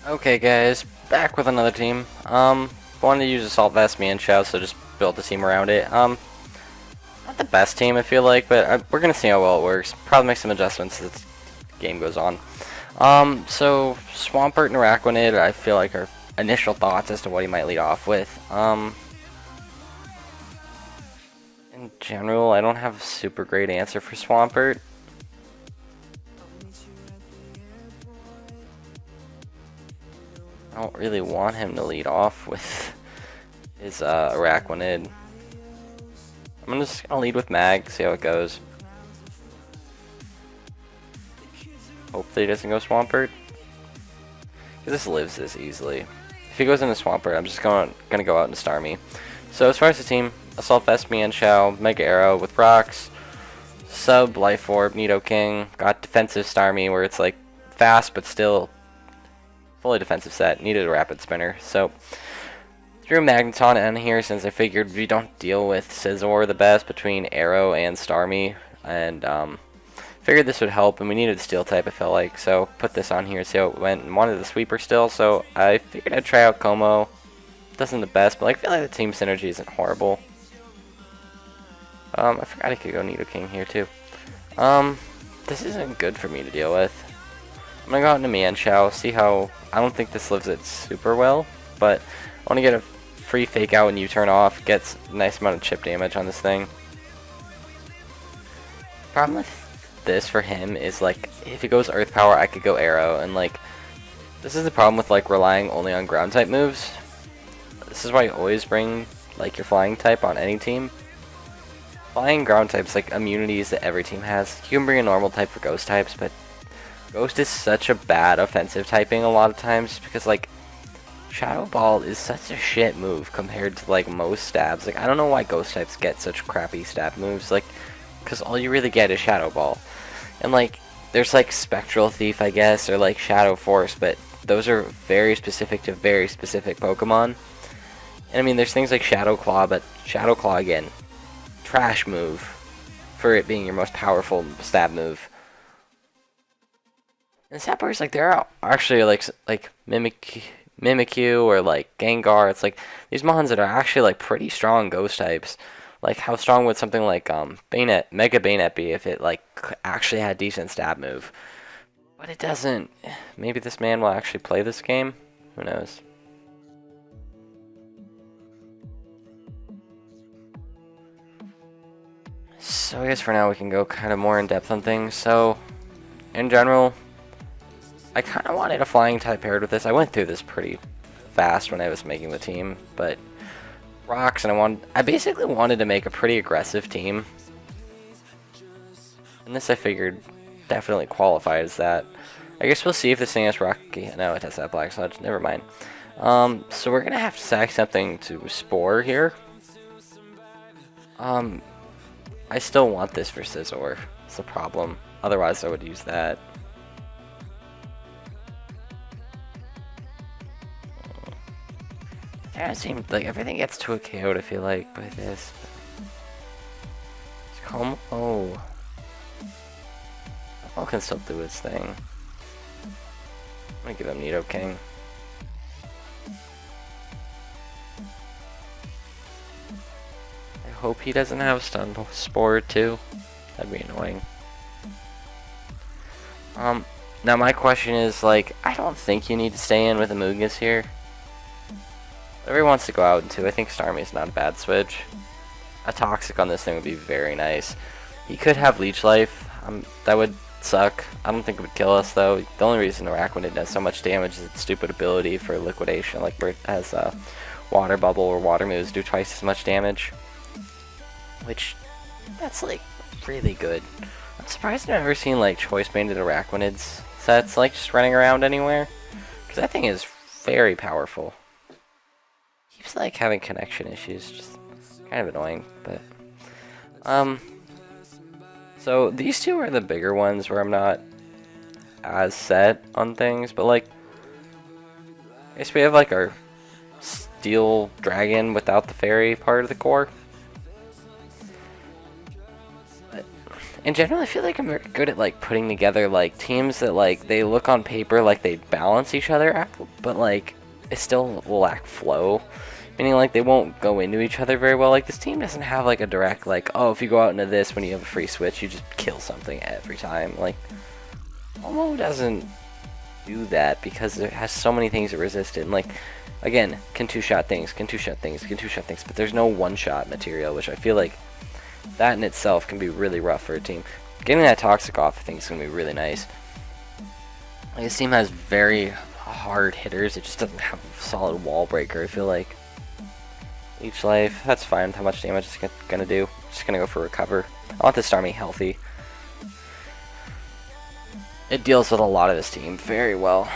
Okay guys, back with another team. Wanted to use Assault Vest Mienshao, so just build the team around it. Not the best team I feel like, but we're gonna see how well it works. Probably make some adjustments as the game goes on. So Swampert and Araquanid, I feel like are initial thoughts as to what he might lead off with. In general, I don't have a super great answer for Swampert. I don't really want him to lead off with his Araquanid. I'm just gonna lead with Mag, see how it goes. Hopefully he doesn't go Swampert, because this lives this easily. If he goes into Swampert, I'm just gonna go out and Starmie. So as far as the team, Assault Vest, Mienshao, Mega Arrow with rocks, Sub, Life Orb, Nidoking, got defensive Starmie where it's like fast but still fully defensive set, needed a Rapid Spinner. So threw Magneton in here since I figured we don't deal with Scizor the best between Arrow and Starmie, and figured this would help, and we needed a Steel type I felt like, so put this on here, see how it went, and wanted the Sweeper still, so I figured I'd try out Como. Doesn't the best, but like, I feel like the team synergy isn't horrible. I forgot I could go Nidoking here too. This isn't good for me to deal with. I'm gonna go out into Mienshao, see how. I don't think this lives it super well, but I want to get a free fake out and U-turn off, gets a nice amount of chip damage on this thing. Problem with this for him is like, if he goes Earth Power, I could go Arrow, and like, this is the problem with like relying only on ground type moves. This is why you always bring like your flying type on any team. Flying ground types like immunities that every team has. You can bring a normal type for ghost types, but Ghost is such a bad offensive typing a lot of times because like Shadow Ball is such a shit move compared to like most stabs. Like I don't know why ghost types get such crappy stab moves, like because all you really get is Shadow Ball. And like there's like Spectral Thief I guess, or like Shadow Force, but those are very specific to very specific Pokemon. And I mean there's things like Shadow Claw, but Shadow Claw again, trash move for it being your most powerful stab move. And the sad part is like there are actually like Mimikyu or like Gengar. It's like these mons that are actually like pretty strong ghost types. Like how strong would something like Bayonet, Mega Bayonet be if it like actually had decent stab move? But it doesn't. Maybe this man will actually play this game. Who knows? So I guess for now we can go kind of more in depth on things. So in general, I kind of wanted a flying type paired with this. I went through this pretty fast when I was making the team, but rocks, and I basically wanted to make a pretty aggressive team. And this I figured definitely qualified as that. I guess we'll see if this thing has Rocky. No, it has that Black Sludge. Never mind. So we're gonna have to sack something to Spore here. I still want this for Scizor. It's a problem. Otherwise, I would use that. Yeah, it seems like everything gets to a KO, I feel like, by this. It's calm. Oh. I'll can still do its thing. I'm gonna give him Nidoking. I hope he doesn't have Stun Spore too. That'd be annoying. Now my question is, like, I don't think you need to stay in with Amoonguss here. Whatever he wants to go out into, I think Starmie is not a bad switch. A Toxic on this thing would be very nice. He could have Leech Life. That would suck. I don't think it would kill us, though. The only reason Araquanid does so much damage is its stupid ability for liquidation, like where it has Water Bubble or Water Moves do twice as much damage. Which, that's like really good. I'm surprised I've never seen like choice banded Araquanids sets like just running around anywhere, because that thing is very powerful. Keeps like having connection issues, just kind of annoying, but so these two are the bigger ones where I'm not as set on things, but like I guess we have like our Steel Dragon without the fairy part of the core. But in general, I feel like I'm very good at like putting together like teams that like they look on paper like they balance each other out, but like it still will lack flow. Meaning like they won't go into each other very well. Like this team doesn't have like a direct like, oh, if you go out into this when you have a free switch, you just kill something every time. Like Momo doesn't do that because it has so many things to resist it. And like again, can two-shot things, can two-shot things, can two-shot things, but there's no one-shot material, which I feel like that in itself can be really rough for a team. Getting that Toxic off I think is going to be really nice. Like, this team has very hard hitters, it just doesn't have a solid wall breaker. I feel like each life, that's fine with how much damage it's going to do. Just going to go for recover. I want this Starmie healthy. It deals with a lot of this team very well.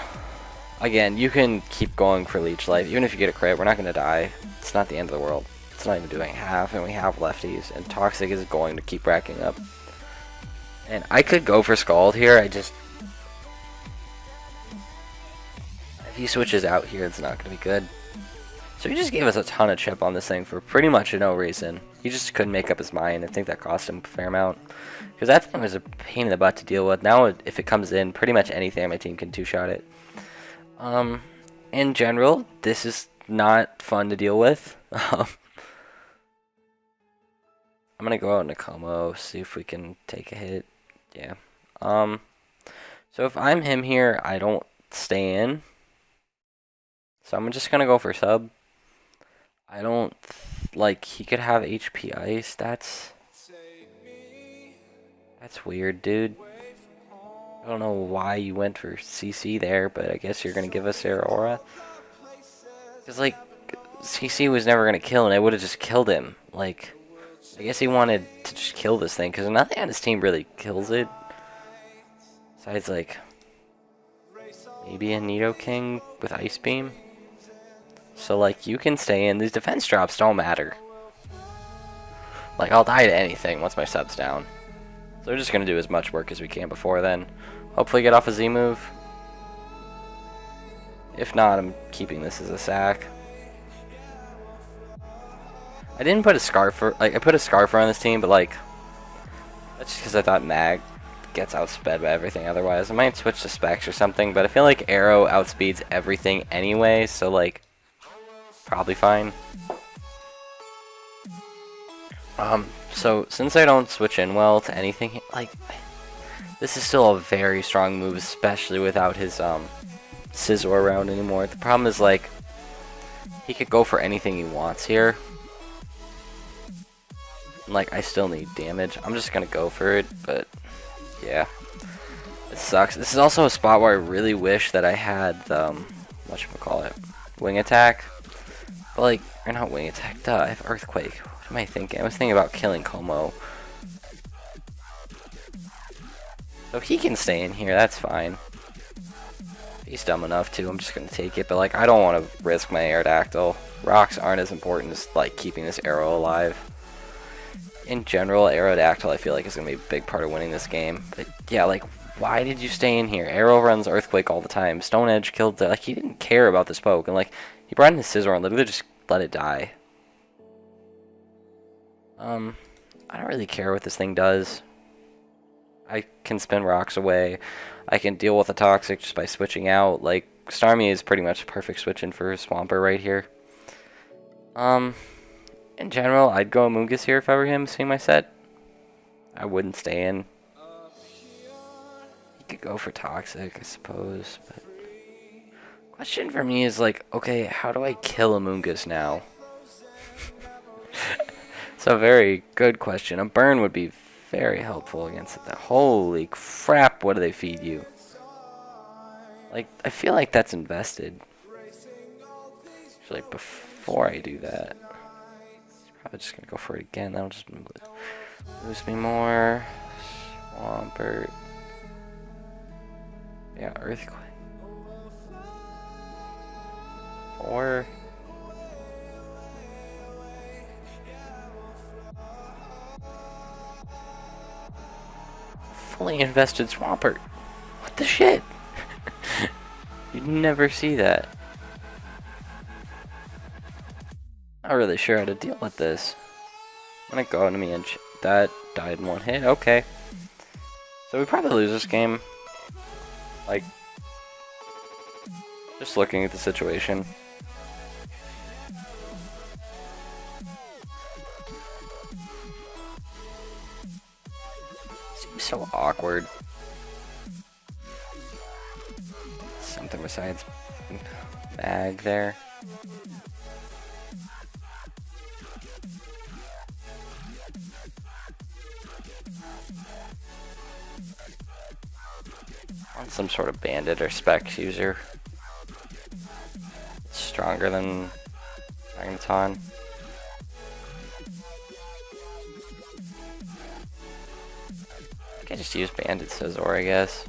Again, you can keep going for leech life. Even if you get a crit, we're not going to die. It's not the end of the world. It's not even doing half, and we have lefties. And Toxic is going to keep racking up. And I could go for Scald here. If he switches out here, it's not going to be good. So he just gave us a ton of chip on this thing for pretty much no reason. He just couldn't make up his mind. I think that cost him a fair amount. Because that thing was a pain in the butt to deal with. Now, if it comes in, pretty much anything on my team can two-shot it. In general, this is not fun to deal with. I'm going to go out into Como, see if we can take a hit. Yeah. So if I'm him here, I don't stay in. So I'm just going to go for sub. I don't, like, he could have HP ice. That's weird, dude. I don't know why you went for CC there, but I guess you're going to give us Aurora. Because, like, CC was never going to kill, and I would have just killed him. Like, I guess he wanted to just kill this thing, because nothing on his team really kills it. Besides, like, maybe a Nidoking with Ice Beam. So, like, you can stay in. These defense drops don't matter. Like, I'll die to anything once my sub's down. So we're just going to do as much work as we can before then. Hopefully get off a Z move. If not, I'm keeping this as a sack. I didn't put a Scarfer, like, I put a Scarfer on this team, but, like, that's just because I thought Mag gets outsped by everything otherwise. I might switch to Specs or something, but I feel like Arrow outspeeds everything anyway, so, like, probably fine. So since I don't switch in well to anything, like, this is still a very strong move, especially without his Scizor around anymore. The problem is, like, he could go for anything he wants here. Like, I still need damage. I'm just gonna go for it, but yeah, it sucks. This is also a spot where I really wish that I had whatchamacallit, Wing Attack. But, like, or not Wing Attack, duh, I have Earthquake. What am I thinking? I was thinking about killing Como. So he can stay in here, that's fine. He's dumb enough to, I'm just gonna take it, but, like, I don't want to risk my Aerodactyl. Rocks aren't as important as, like, keeping this arrow alive. In general, Aerodactyl I feel like is gonna be a big part of winning this game. But yeah, like, why did you stay in here? Arrow runs Earthquake all the time. Stone Edge killed the, like, he didn't care about this poke, and, like, he brought in his Scizor and literally just let it die. I don't really care what this thing does. I can spin rocks away. I can deal with a Toxic just by switching out. Like, Starmie is pretty much a perfect switch in for Swampert right here. In general, I'd go Amoonguss here if I were him, seeing my set. I wouldn't stay in. He could go for Toxic, I suppose, but question for me is, like, okay, how do I kill Amoonguss now? It's a very good question. A burn would be very helpful against it. Holy crap, what do they feed you? Like, I feel like that's invested. Actually, before I do that, probably just gonna go for it again. That'll just boost me more. Swampert. Yeah, Earthquake. Or fully invested Swampert. What the shit? You'd never see that. Not really sure how to deal with this. I'm gonna go into Mienshao. That died in one hit. Okay. So we probably lose this game. Like, just looking at the situation. Seems so awkward. Something besides bag there. On some sort of bandit or specs user. Stronger than Magneton. I think I just use Bandit Scizor, I guess.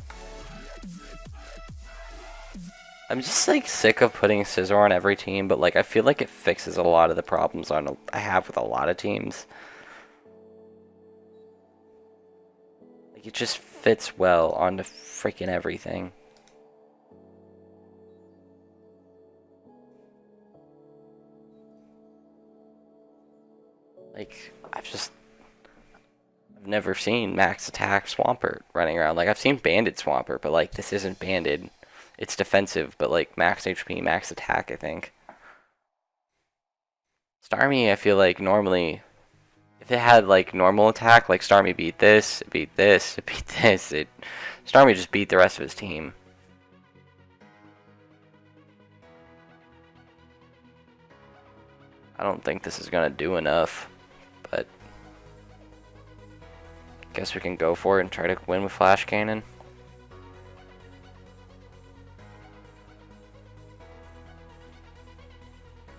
I'm just like sick of putting Scizor on every team, but like I feel like it fixes a lot of the problems I have with a lot of teams. Like it just fits well onto freaking everything. Like I've never seen Max Attack Swampert running around. Like I've seen Bandit Swampert, but like this isn't Banded. It's defensive, but like max HP, max attack, I think. Starmie, I feel like normally, if it had like normal attack, like Starmie beat this, it beat this, it beat this, Starmie just beat the rest of his team. I don't think this is gonna do enough, but guess we can go for it and try to win with Flash Cannon.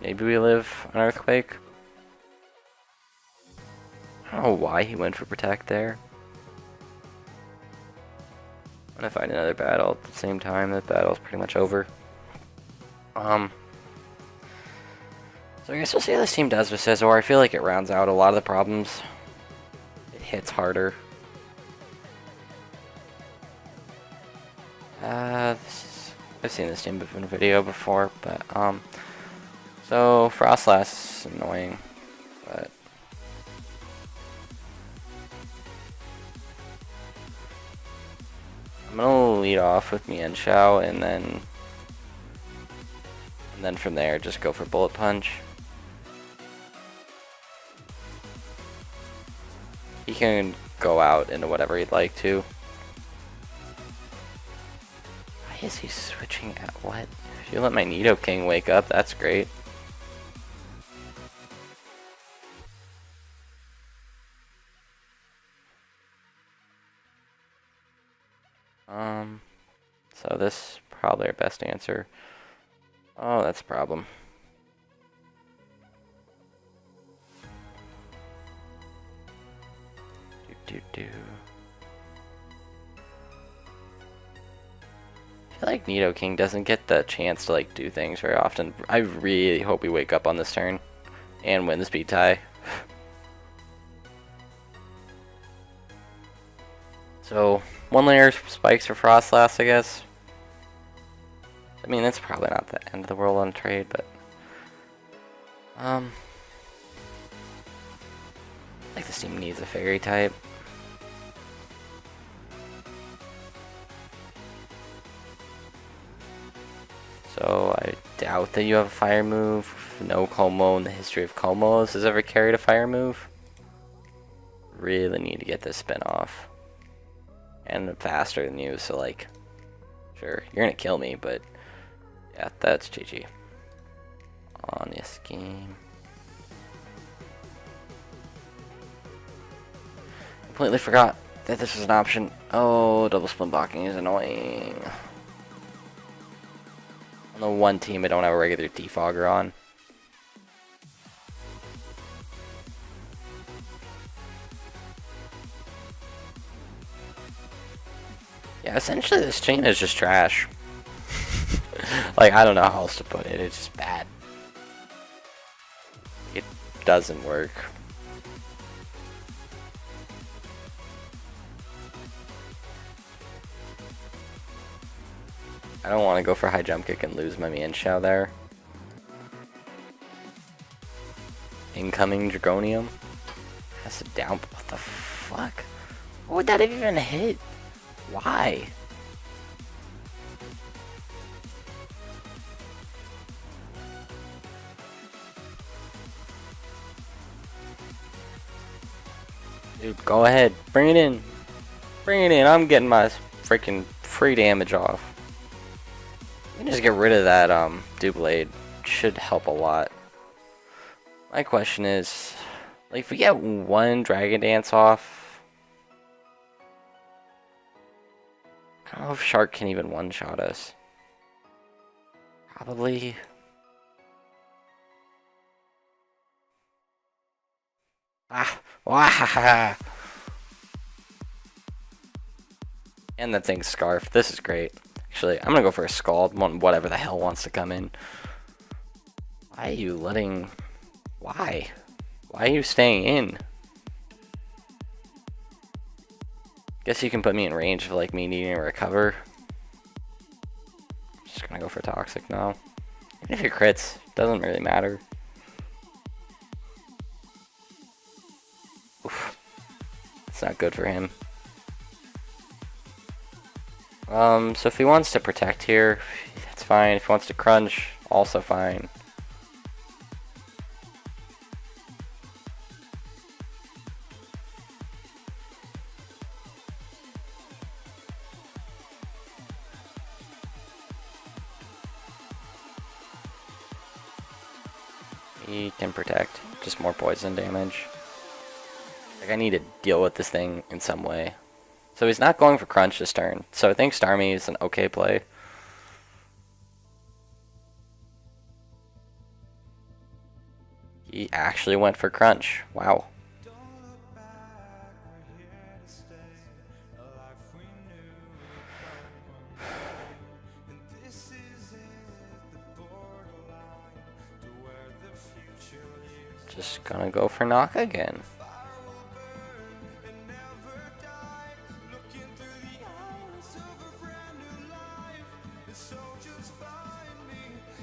Maybe we live on Earthquake. I don't know why he went for Protect there. I'm gonna find another battle at the same time. That battle's pretty much over. So I guess we'll see how this team does with Scizor. I feel like it rounds out a lot of the problems. It hits harder. I've seen this team in a video before, but so Frostlass is annoying, but I'm gonna lead off with Mienshao and then from there just go for Bullet Punch. He can go out into whatever he'd like to. Why is he switching at what? If you let my Nidoking wake up, that's great. So this is probably our best answer. Oh, that's a problem. I feel like Nidoking doesn't get the chance to like do things very often. I really hope we wake up on this turn and win the speed tie. So, one layer spikes for Frostlass, I guess. I mean, that's probably not the end of the world on trade, but I think this team needs a fairy type. So I doubt that you have a fire move. No Como in the history of Comos has ever carried a fire move. Really need to get this spin off. And faster than you, so like, sure, you're gonna kill me, but yeah, that's GG. On this game. Completely forgot that this was an option. Oh, double spin blocking is annoying. On the one team I don't have a regular defogger on. Yeah, essentially this team is just trash. Like, I don't know how else to put it, it's just bad. It doesn't work. I don't want to go for high jump kick and lose my Mienshao there. Incoming Dragonium. Has to down. What the fuck? What would that have even hit? Why? Dude, go ahead. Bring it in. Bring it in. I'm getting my freaking free damage off. We can just get rid of that Doublade. Should help a lot. My question is, like, if we get one Dragon Dance off, I don't know if Shark can even one-shot us. Probably. Wah! And that thing's Scarf. This is great. Actually, I'm gonna go for a Scald. Whatever the hell wants to come in. Why are you letting... Why? Why are you staying in? Guess you can put me in range of like me needing to recover. Just gonna go for Toxic now. Even if it crits, doesn't really matter. Oof. It's not good for him. So if he wants to protect here, that's fine. If he wants to crunch, also fine. He can protect, just more poison damage. Like, I need to deal with this thing in some way. So he's not going for crunch this turn. So I think Starmie is an okay play. He actually went for crunch. Wow. Just gonna go for knock again.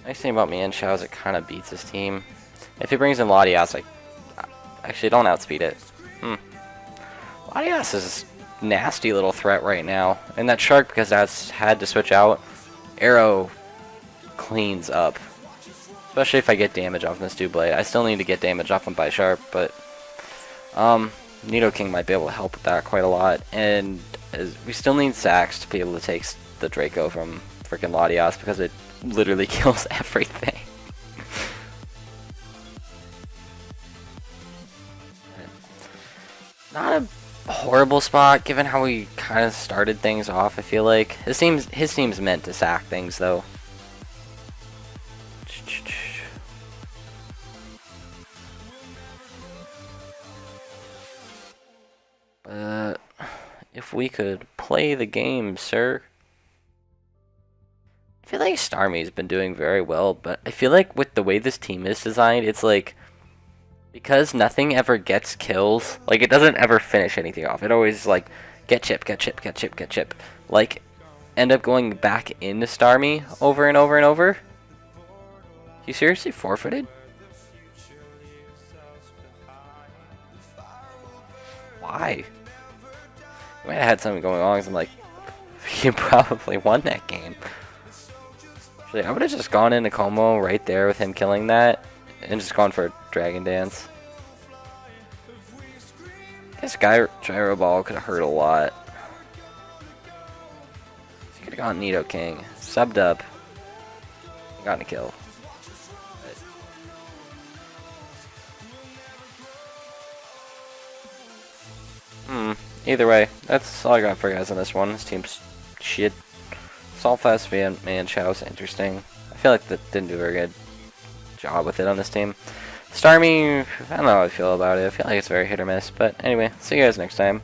Nice thing about Mienshao is it kind of beats his team. If he brings in Latias, like, actually don't outspeed it. Latias is a nasty little threat right now, and that Shark, because that's had to switch out, Arrow cleans up. Especially if I get damage off this Doublade. I still need to get damage off him by Sharp, but Nidoking might be able to help with that quite a lot. And we still need Sax to be able to take the Draco from freaking Latias because it literally kills everything. Not a horrible spot given how we kind of started things off. I feel like his team's meant to sack things though. If we could play the game, sir. I feel like Starmie's been doing very well, but I feel like with the way this team is designed, it's like, because nothing ever gets kills, like it doesn't ever finish anything off. It always like, get chip, get chip, get chip, get chip. Like, end up going back into Starmie over and over and over. You seriously forfeited? Why? We might have had something going on because I'm like, you probably won that game. Actually, I would have just gone into Como right there with him killing that and just gone for Dragon Dance. This guy Gyro Ball could have hurt a lot. He could have gone Nidoking, subbed up, and gotten a kill. Either way, that's all I got for you guys on this one. This team's shit. Saltfast Mienshao's interesting. I feel like that didn't do a very good job with it on this team. Starmie, I don't know how I feel about it. I feel like it's very hit or miss. But anyway, see you guys next time.